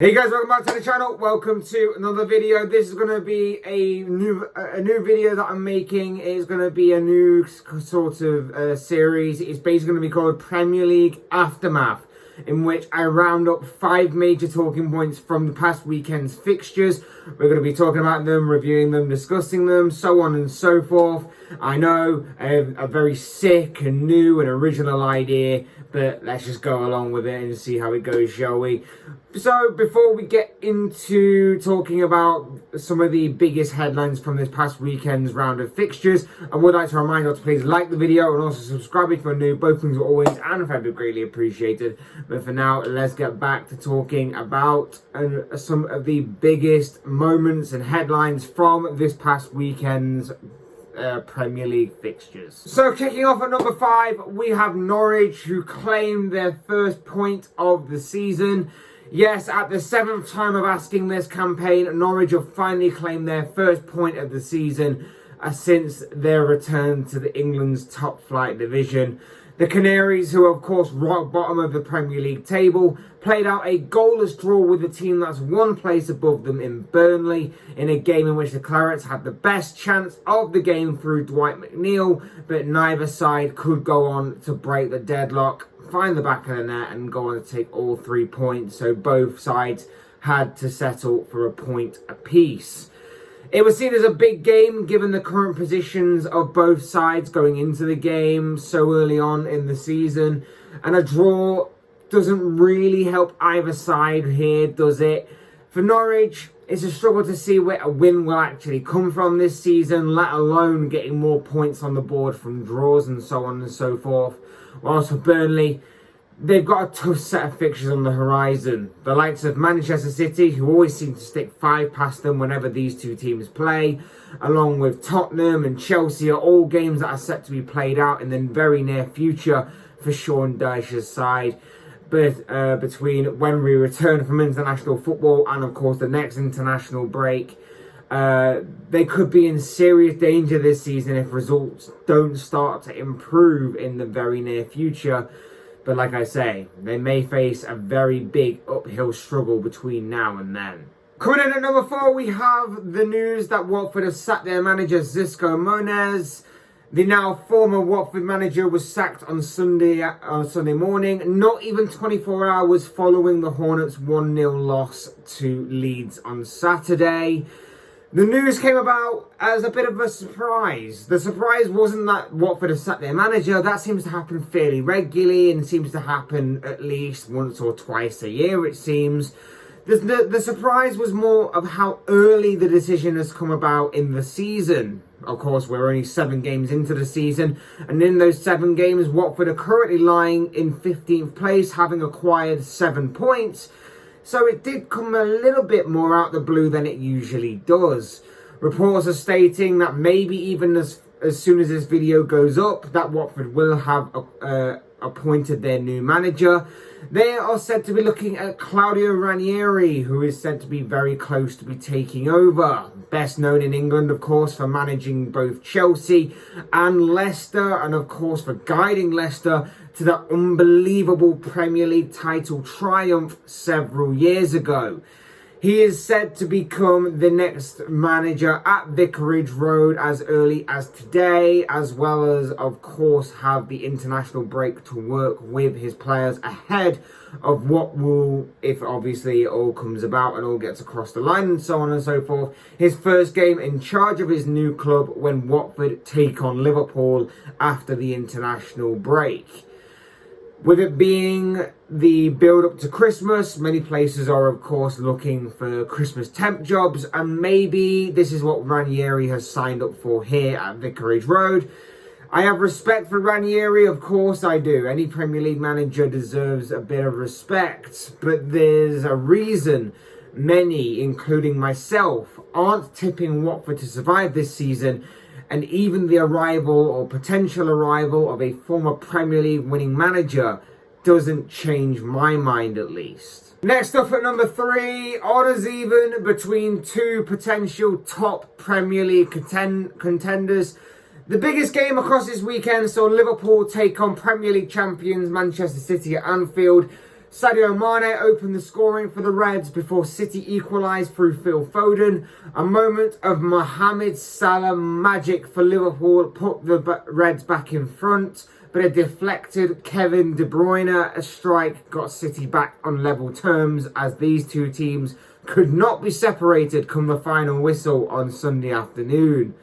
Hey guys, welcome back to the channel. Welcome to another video. This is going to be a new video that I'm making. It's going to be a new sort of series. It's basically going to be called Premier League Aftermath, in which I round up 5 major talking points from the past weekend's fixtures. We're going to be talking about them, reviewing them, discussing them, so on and so forth. I know a very sick and new and original idea, but let's just go along with it and see how it goes, shall we? So before we get into talking about some of the biggest headlines from this past weekend's round of fixtures, I would like to remind you to please like the video and also subscribe if you're new. Both things are always and very greatly appreciated. But for now, let's get back to talking about some of the biggest moments and headlines from this past weekend's Premier League fixtures. So kicking off at number 5, we have Norwich, who claimed their first point of the season. Yes, at the 7th time of asking this campaign, Norwich have finally claimed their first point of the season since their return to England's top flight division. The Canaries, who are of course rock bottom of the Premier League table, played out a goalless draw with the team that's one place above them in Burnley, in a game in which the Clarets had the best chance of the game through Dwight McNeil, but neither side could go on to break the deadlock, find the back of the net and go on to take all 3 points. So both sides had to settle for a point apiece. It was seen as a big game given the current positions of both sides going into the game so early on in the season, and a draw doesn't really help either side here, does it? For Norwich, it's a struggle to see where a win will actually come from this season, let alone getting more points on the board from draws and so on and so forth. Whilst for Burnley, they've got a tough set of fixtures on the horizon. The likes of Manchester City, who always seem to stick 5 past them whenever these two teams play, along with Tottenham and Chelsea, are all games that are set to be played out in the very near future for Sean Dyche's side. But between when we return from international football and of course the next international break, they could be in serious danger this season if results don't start to improve in the very near future. But like I say, they may face a very big uphill struggle between now and then. Coming in at number 4, we have the news that Watford have sacked their manager Xisco Muñoz. The now former Watford manager was sacked on Sunday morning, not even 24 hours following the Hornets' 1-0 loss to Leeds on Saturday. The news came about as a bit of a surprise. The surprise wasn't that Watford have sacked their manager. That seems to happen fairly regularly and seems to happen at least once or twice a year, it seems. The surprise was more of how early the decision has come about in the season. Of course, we're only 7 games into the season, and in those 7 games, Watford are currently lying in 15th place, having acquired 7 points. So it did come a little bit more out the blue than it usually does. Reports are stating that maybe even as soon as this video goes up, that Watford will have appointed their new manager. They are said to be looking at Claudio Ranieri, who is said to be very close to be taking over. Best known in England, of course, for managing both Chelsea and Leicester, and of course for guiding Leicester to that unbelievable Premier League title triumph several years ago. He is said to become the next manager at Vicarage Road as early as today, as well as, of course, have the international break to work with his players ahead of what will, if obviously it all comes about and all gets across the line and so on and so forth, his first game in charge of his new club when Watford take on Liverpool after the international break. With it being the build-up to Christmas, many places are, of course, looking for Christmas temp jobs, and maybe this is what Ranieri has signed up for here at Vicarage Road. I have respect for Ranieri, of course I do. Any Premier League manager deserves a bit of respect, but there's a reason many, including myself, aren't tipping Watford to survive this season. And even the arrival or potential arrival of a former Premier League winning manager doesn't change my mind, at least. Next up at number 3, odds even between 2 potential top Premier League contenders. The biggest game across this weekend saw Liverpool take on Premier League champions Manchester City at Anfield. Sadio Mane opened the scoring for the Reds before City equalised through Phil Foden. A moment of Mohamed Salah magic for Liverpool put the Reds back in front, but a deflected Kevin De Bruyne strike got City back on level terms, as these two teams could not be separated come the final whistle on Sunday afternoon.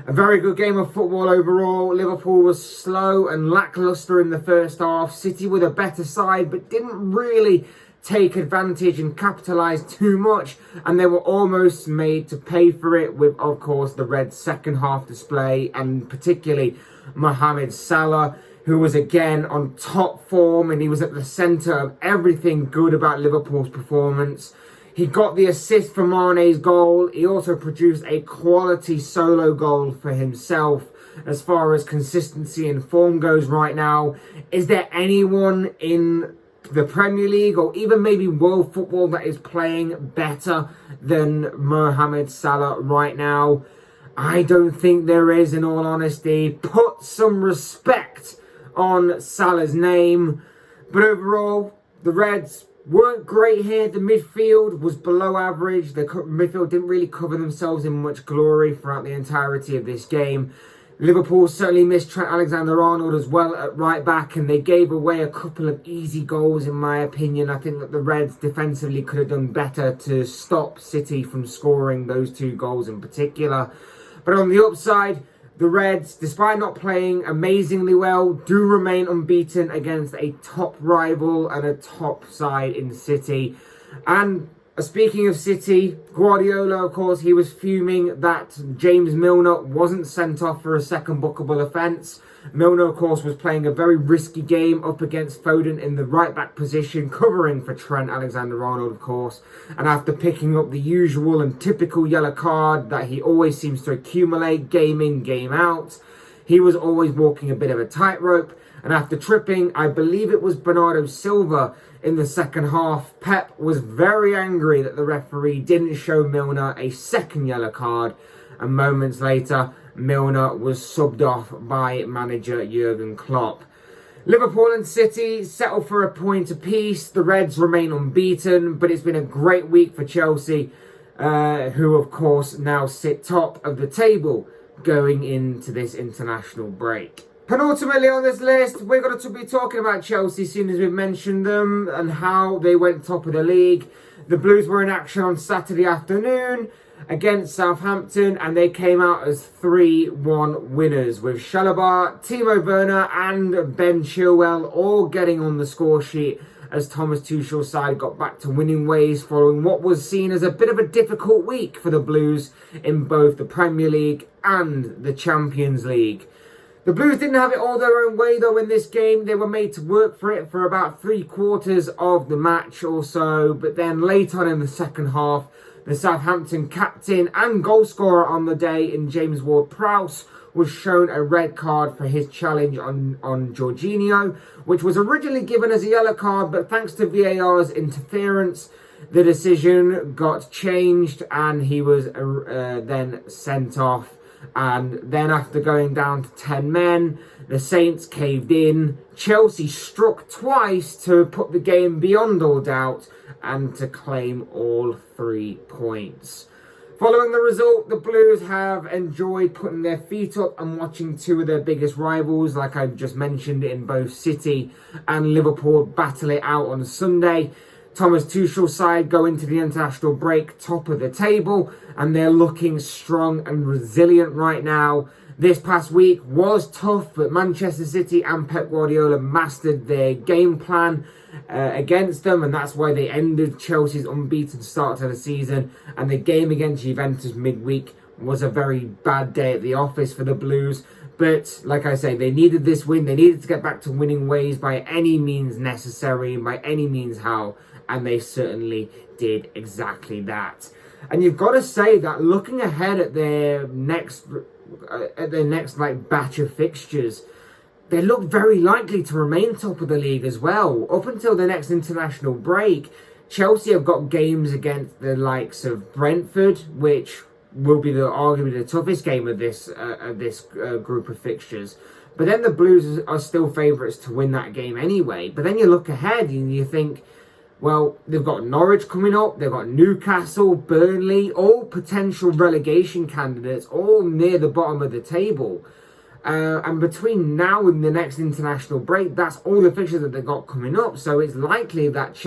A very good game of football overall. Liverpool was slow and lacklustre in the first half. City were the better side, but didn't really take advantage and capitalise too much, and they were almost made to pay for it with, of course, the Reds' second half display, and particularly Mohamed Salah, who was again on top form, and he was at the centre of everything good about Liverpool's performance. He got the assist for Mane's goal. He also produced a quality solo goal for himself. As far as consistency and form goes right now, is there anyone in the Premier League or even maybe world football that is playing better than Mohamed Salah right now? I don't think there is, in all honesty. Put some respect on Salah's name. But overall, the Reds weren't great here. The midfield was below average. The midfield didn't really cover themselves in much glory throughout the entirety of this game. Liverpool certainly missed Trent Alexander-Arnold as well at right back, and they gave away a couple of easy goals, in my opinion. I think that the Reds defensively could have done better to stop City from scoring those two goals in particular. But on the upside, the Reds, despite not playing amazingly well, do remain unbeaten against a top rival and a top side in City. And speaking of City, Guardiola, of course, he was fuming that James Milner wasn't sent off for a second bookable offence. Milner, of course, was playing a very risky game up against Foden in the right-back position, covering for Trent Alexander-Arnold, of course. And after picking up the usual and typical yellow card that he always seems to accumulate game in, game out, he was always walking a bit of a tightrope. And after tripping, I believe it was Bernardo Silva in the second half, Pep was very angry that the referee didn't show Milner a second yellow card. And moments later, Milner was subbed off by manager Jurgen Klopp. Liverpool and City settle for a point apiece. The Reds remain unbeaten, but it's been a great week for Chelsea, who of course now sit top of the table going into this international break. Penultimately on this list, we're going to be talking about Chelsea, seeing as we've mentioned them and how they went top of the league. The Blues were in action on Saturday afternoon against Southampton, and they came out as 3-1 winners, with Chalobah, Timo Werner and Ben Chilwell all getting on the score sheet as Thomas Tuchel's side got back to winning ways following what was seen as a bit of a difficult week for the Blues in both the Premier League and the Champions League. The Blues didn't have it all their own way though in this game. They were made to work for it for about 3/4 of the match or so, but then late on in the second half, the Southampton captain and goalscorer on the day in James Ward-Prowse was shown a red card for his challenge on Jorginho, which was originally given as a yellow card, but thanks to VAR's interference, the decision got changed and he was then sent off. And then after going down to 10 men, the Saints caved in. Chelsea struck twice to put the game beyond all doubt and to claim all 3 points. Following the result, the Blues have enjoyed putting their feet up and watching two of their biggest rivals, like I've just mentioned, in both City and Liverpool, battle it out on Sunday. Thomas Tuchel's side go into the international break top of the table, and they're looking strong and resilient right now. This past week was tough, but Manchester City and Pep Guardiola mastered their game plan against them, and that's why they ended Chelsea's unbeaten start to the season. And the game against Juventus midweek was a very bad day at the office for the Blues. But like I say, they needed this win. They needed to get back to winning ways by any means necessary, by any means how. And they certainly did exactly that. And you've got to say that looking ahead at their next batch of fixtures, they look very likely to remain top of the league as well. Up until the next international break, Chelsea have got games against the likes of Brentford, which will be arguably the toughest game of this group of fixtures. But then the Blues are still favourites to win that game anyway. But then you look ahead and you think, Well, they've got Norwich coming up, they've got Newcastle, Burnley, all potential relegation candidates, all near the bottom of the table. And between now and the next international break, that's all the fixtures that they've got coming up. So it's likely that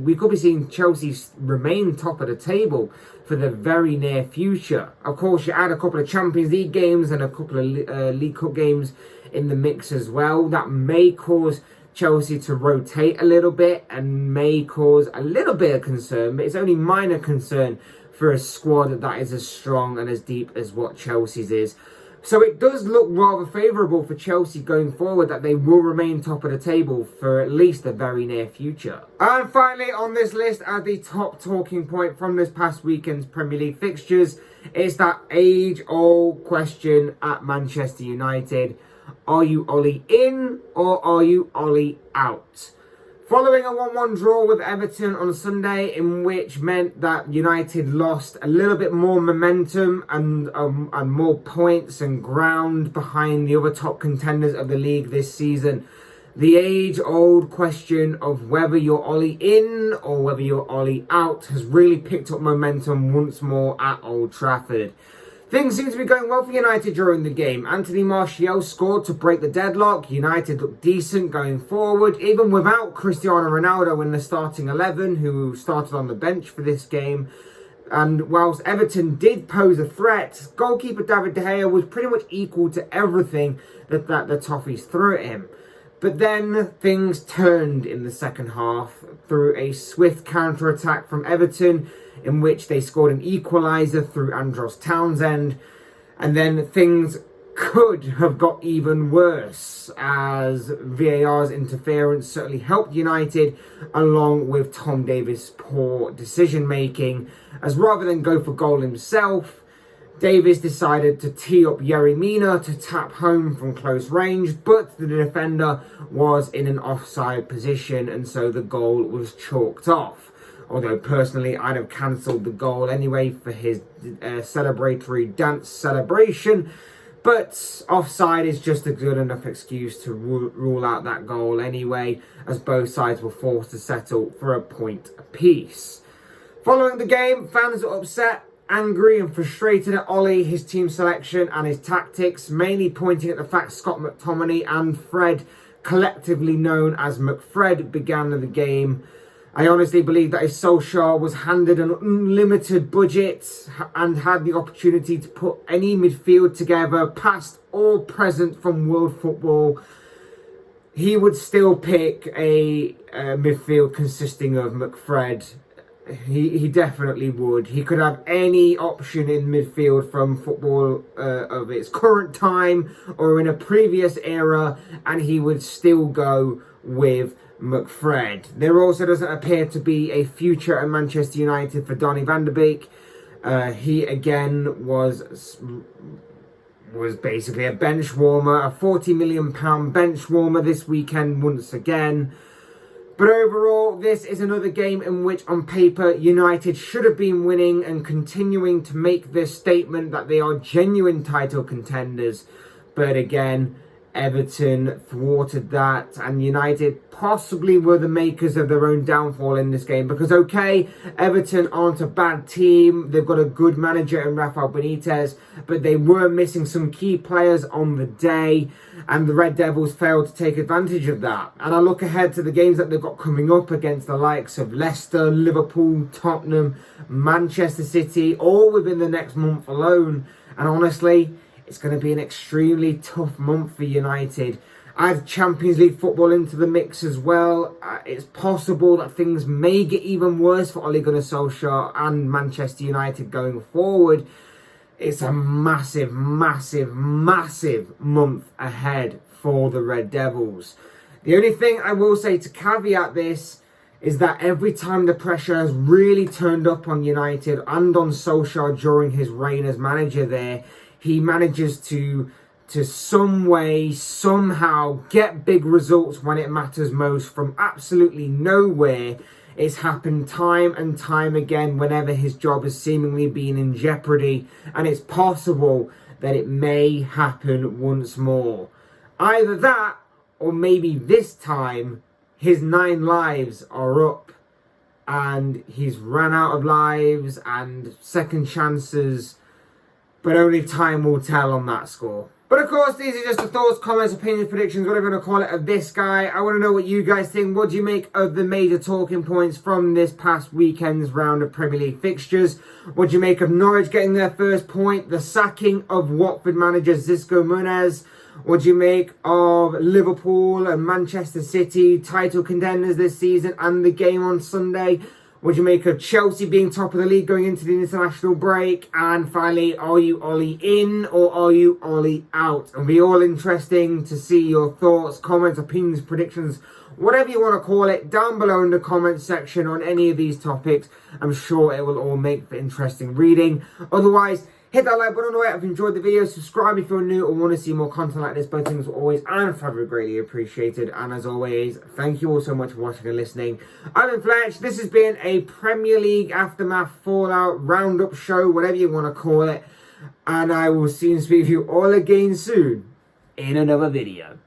we could be seeing Chelsea remain top of the table for the very near future. Of course, you add a couple of Champions League games and a couple of League Cup games in the mix as well. That may cause Chelsea to rotate a little bit and may cause a little bit of concern, but it's only minor concern for a squad that is as strong and as deep as what Chelsea's is. So it does look rather favourable for Chelsea going forward, that they will remain top of the table for at least the very near future. And finally on this list, as the top talking point from this past weekend's Premier League fixtures, is that age-old question at Manchester United. Are you Ollie in or are you Ollie out? Following a 1-1 draw with Everton on Sunday, in which meant that United lost a little bit more momentum and more points and ground behind the other top contenders of the league this season, the age-old question of whether you're Ollie in or whether you're Ollie out has really picked up momentum once more at Old Trafford. Things seem to be going well for United during the game. Anthony Martial scored to break the deadlock. United looked decent going forward, even without Cristiano Ronaldo in the starting 11, who started on the bench for this game. And whilst Everton did pose a threat, goalkeeper David De Gea was pretty much equal to everything that the Toffees threw at him. But then things turned in the second half through a swift counter-attack from Everton, in which they scored an equaliser through Andros Townsend. And then things could have got even worse, as VAR's interference certainly helped United, along with Tom Davies' poor decision-making, as rather than go for goal himself, Davies decided to tee up Yerry Mina to tap home from close range, but the defender was in an offside position, and so the goal was chalked off. Although personally I'd have cancelled the goal anyway for his celebratory dance celebration, but offside is just a good enough excuse to rule out that goal anyway, as both sides were forced to settle for a point apiece. Following the game, fans were upset, angry and frustrated at Ollie, his team selection and his tactics, mainly pointing at the fact Scott McTominay and Fred, collectively known as McFred, began the game. I honestly believe that if Solskjaer was handed an unlimited budget and had the opportunity to put any midfield together, past or present from world football, he would still pick a midfield consisting of McFred. He definitely would. He could have any option in midfield from football of its current time or in a previous era, and he would still go with McFred. There also doesn't appear to be a future at Manchester United for Donny van de Beek. He again was basically a bench warmer, a £40 million bench warmer this weekend once again. But overall, this is another game in which, on paper, United should have been winning and continuing to make this statement that they are genuine title contenders. But again, Everton thwarted that, and United possibly were the makers of their own downfall in this game. Because, okay, Everton aren't a bad team. They've got a good manager in Rafael Benitez, but they were missing some key players on the day, and the Red Devils failed to take advantage of that. And I look ahead to the games that they've got coming up against the likes of Leicester, Liverpool, Tottenham, Manchester City, all within the next month alone. And honestly, it's going to be an extremely tough month for United. Add Champions League football into the mix as well. It's possible that things may get even worse for Ole Gunnar Solskjaer and Manchester United going forward. It's a massive, massive, massive month ahead for the Red Devils. The only thing I will say to caveat this is that every time the pressure has really turned up on United and on Solskjaer during his reign as manager there, he manages to some way, somehow get big results when it matters most from absolutely nowhere. It's happened time and time again whenever his job has seemingly been in jeopardy, and it's possible that it may happen once more. Either that, or maybe this time, his 9 lives are up. and he's run out of lives and second chances, but only time will tell on that score. But of course, these are just the thoughts, comments, opinions, predictions, whatever you want to call it, of this guy. I want to know what you guys think. What do you make of the major talking points from this past weekend's round of Premier League fixtures? What do you make of Norwich getting their first point? The sacking of Watford manager Xisco Muñoz? What do you make of Liverpool and Manchester City, title contenders this season, and the game on Sunday? What do you make of Chelsea being top of the league going into the international break? And finally, are you Ollie in or are you Ollie out? It'll be all interesting to see your thoughts, comments, opinions, predictions, whatever you want to call it, down below in the comments section on any of these topics. I'm sure it will all make for interesting reading. Otherwise, hit that like button on the way up if you enjoyed the video. Subscribe if you're new or want to see more content like this. Both things are always and forever greatly appreciated. And as always, thank you all so much for watching and listening. I've been Fletch. This has been a Premier League aftermath fallout roundup show, whatever you want to call it. And I will see and speak to you all again soon in another video.